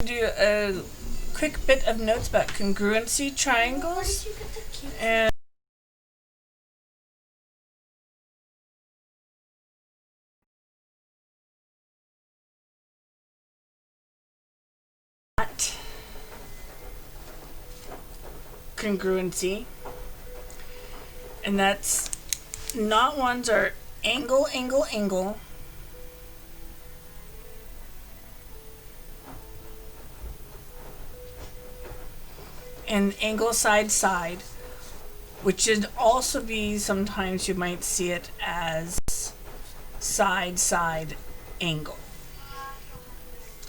to do a quick bit of notes about congruency triangles. And congruency. And that's not ones are angle, angle, angle. And angle side side, which should also be, sometimes you might see it as side side angle.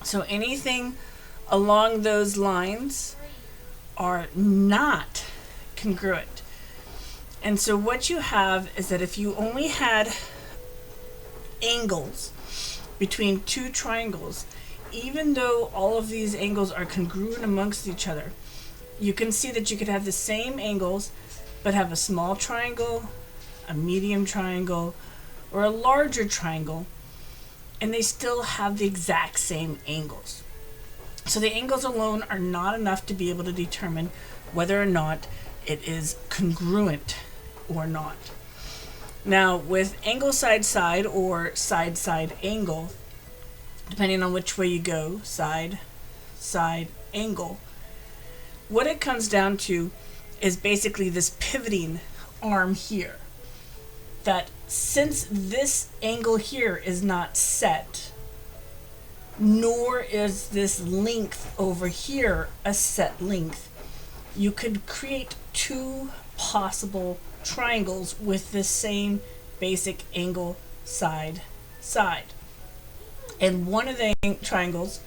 So anything along those lines are not congruent. And so what you have is that if you only had angles between two triangles, even though all of these angles are congruent amongst each other, you can see that you could have the same angles but have a small triangle, a medium triangle, or a larger triangle, and they still have the exact same angles. So the angles alone are not enough to be able to determine whether or not it is congruent or not. Now with angle side side or side side angle, depending on which way you go, side side angle, what it comes down to is basically this pivoting arm here. That since this angle here is not set, nor is this length over here a set length, you could create two possible triangles with the same basic angle side side. And one of the triangles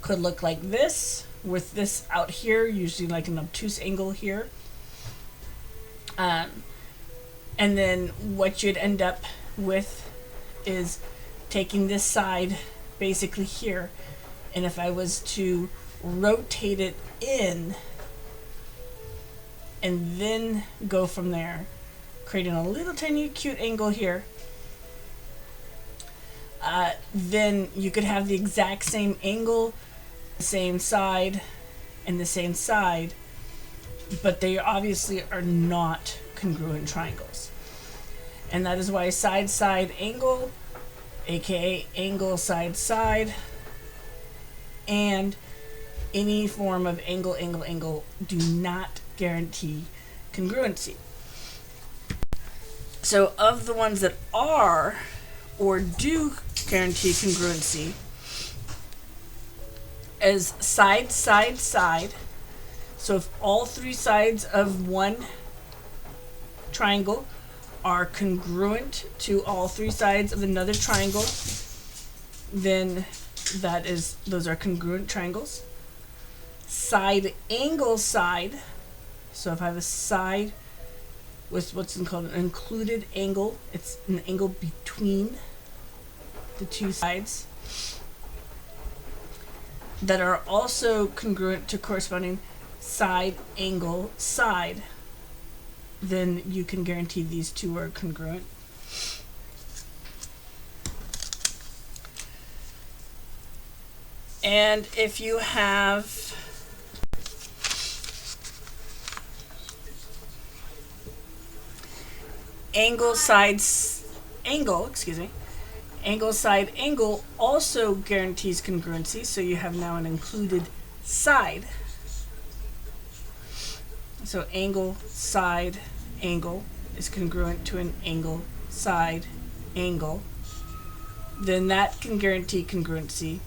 could look like this, with this out here, usually like an obtuse angle here. And then what you'd end up with is taking this side basically here, and if I was to rotate it in and then go from there, creating a little tiny cute angle here, then you could have the exact same angle, the same side, and the same side, but they obviously are not congruent triangles. And that is why side side angle, aka angle side side, and any form of angle angle angle do not guarantee congruency. So of the ones that are or do guarantee congruency is side side side. So if all three sides of one triangle are congruent to all three sides of another triangle, then those are congruent triangles. Side angle side, so if I have a side with what's called an included angle, it's an angle between the two sides that are also congruent to corresponding side angle side, then you can guarantee these two are congruent. And if you have angle side angle also guarantees congruency, so you have now an included side. So angle side angle is congruent to an angle side angle, then that can guarantee congruency,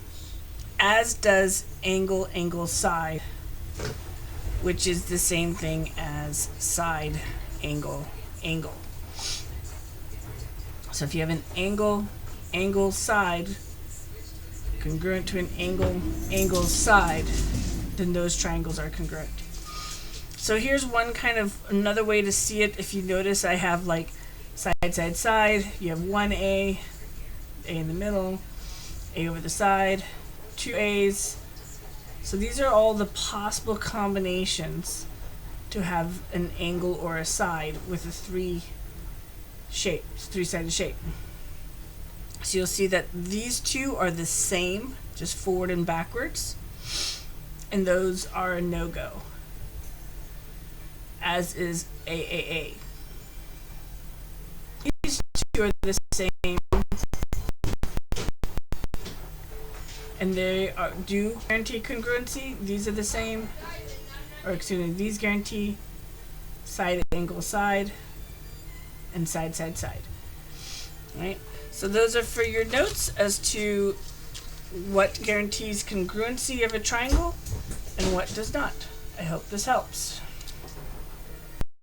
as does angle angle side, which is the same thing as side angle angle. So if you have an angle angle side congruent to an angle angle side, then those triangles are congruent. So here's one kind of another way to see it. If you notice, I have like side side side, you have one A in the middle, A over the side, two A's. So these are all the possible combinations to have an angle or a side with a three-sided shape. So you'll see that these two are the same, just forward and backwards. and those are a no-go, as is AAA. These two are the same, and they do guarantee congruency. These are the same, or excuse me, these guarantee side angle side and side side side. Right? So those are for your notes as to what guarantees congruency of a triangle and what does not. I hope this helps.